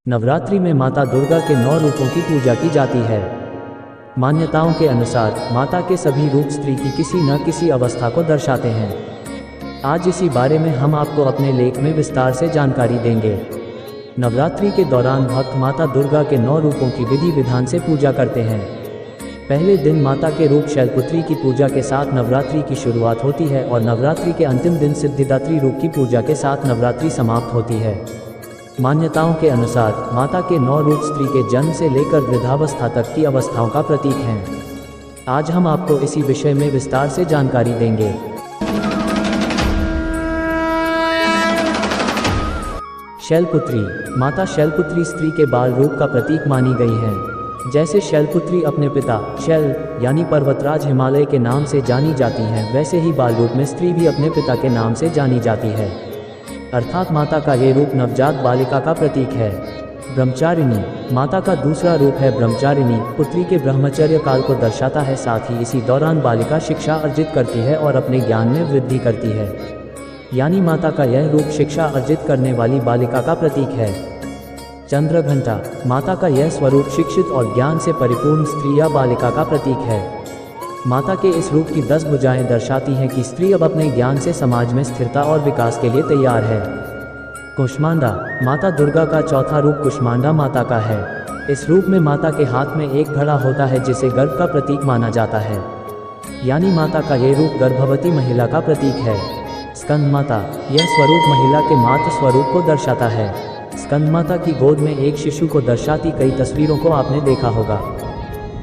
नवरात्रि में माता दुर्गा के 9 रूपों की पूजा की जाती है। मान्यताओं के अनुसार माता के सभी रूप स्त्री की किसी न किसी अवस्था को दर्शाते हैं। आज इसी बारे में हम आपको अपने लेख में विस्तार से जानकारी देंगे। नवरात्रि के दौरान भक्त माता दुर्गा के 9 रूपों की विधि विधान से पूजा करते हैं। पहले दिन माता के रूप शैलपुत्री की पूजा के साथ नवरात्रि की शुरुआत होती है और नवरात्रि के अंतिम दिन सिद्धिदात्री रूप की पूजा के साथ नवरात्रि समाप्त होती है। मान्यताओं के अनुसार माता के 9 रूप स्त्री के जन्म से लेकर वृद्धावस्था तक की अवस्थाओं का प्रतीक हैं। आज हम आपको इसी विषय में विस्तार से जानकारी देंगे। शैलपुत्री माता शैलपुत्री स्त्री के बाल रूप का प्रतीक मानी गई है। जैसे शैलपुत्री अपने पिता शैल यानी पर्वतराज हिमालय के नाम से जानी जाती हैं, वैसे ही बाल रूप में स्त्री भी अपने पिता के नाम से जानी जाती है। अर्थात माता का ये रूप नवजात बालिका का प्रतीक है। ब्रह्मचारिणी माता का दूसरा रूप है ब्रह्मचारिणी, पुत्री के ब्रह्मचर्य काल को दर्शाता है। साथ ही इसी दौरान बालिका शिक्षा अर्जित करती है और अपने ज्ञान में वृद्धि करती है, यानी माता का यह रूप शिक्षा अर्जित करने वाली बालिका का प्रतीक है। चंद्रघंटा माता का यह स्वरूप शिक्षित और ज्ञान से परिपूर्ण स्त्री या बालिका का प्रतीक है। माता के इस रूप की 10 भुजाएं दर्शाती हैं कि स्त्री अब अपने ज्ञान से समाज में स्थिरता और विकास के लिए तैयार है। कुष्मांडा माता दुर्गा का चौथा रूप कुष्मांडा माता का है। इस रूप में माता के हाथ में एक घड़ा होता है जिसे गर्भ का प्रतीक माना जाता है, यानी माता का यह रूप गर्भवती महिला का प्रतीक है। स्कंद माता यह स्वरूप महिला के मातृ स्वरूप को दर्शाता है। स्कंद माता की गोद में एक शिशु को दर्शाती कई तस्वीरों को आपने देखा होगा।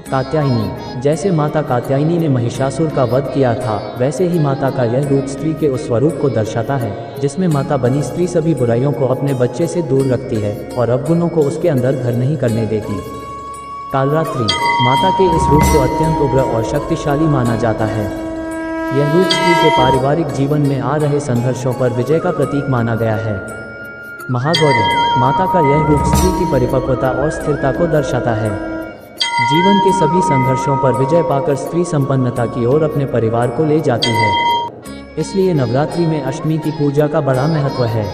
कात्यायनी जैसे माता कात्यायनी ने महिषासुर का वध किया था, वैसे ही माता का यह रूप स्त्री के उस स्वरूप को दर्शाता है जिसमें माता बनी स्त्री सभी बुराइयों को अपने बच्चे से दूर रखती है और अवगुणों को उसके अंदर घर नहीं करने देती। कालरात्रि माता के इस रूप को अत्यंत उग्र और शक्तिशाली माना जाता है। यह रूप स्त्री के पारिवारिक जीवन में आ रहे संघर्षों पर विजय का प्रतीक माना गया है। महागौरी माता का यह रूप स्त्री की परिपक्वता और स्थिरता को दर्शाता है। जीवन के सभी संघर्षों पर विजय पाकर स्त्री संपन्नता की ओर अपने परिवार को ले जाती है। इसलिए नवरात्रि में अष्टमी की पूजा का बड़ा महत्व है।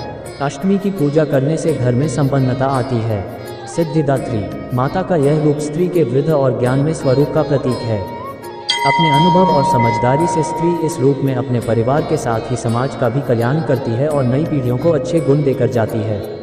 अष्टमी की पूजा करने से घर में संपन्नता आती है। सिद्धिदात्री माता का यह रूप स्त्री के वृद्ध और ज्ञान में स्वरूप का प्रतीक है। अपने अनुभव और समझदारी से स्त्री इस रूप में अपने परिवार के साथ ही समाज का भी कल्याण करती है और नई पीढ़ियों को अच्छे गुण देकर जाती है।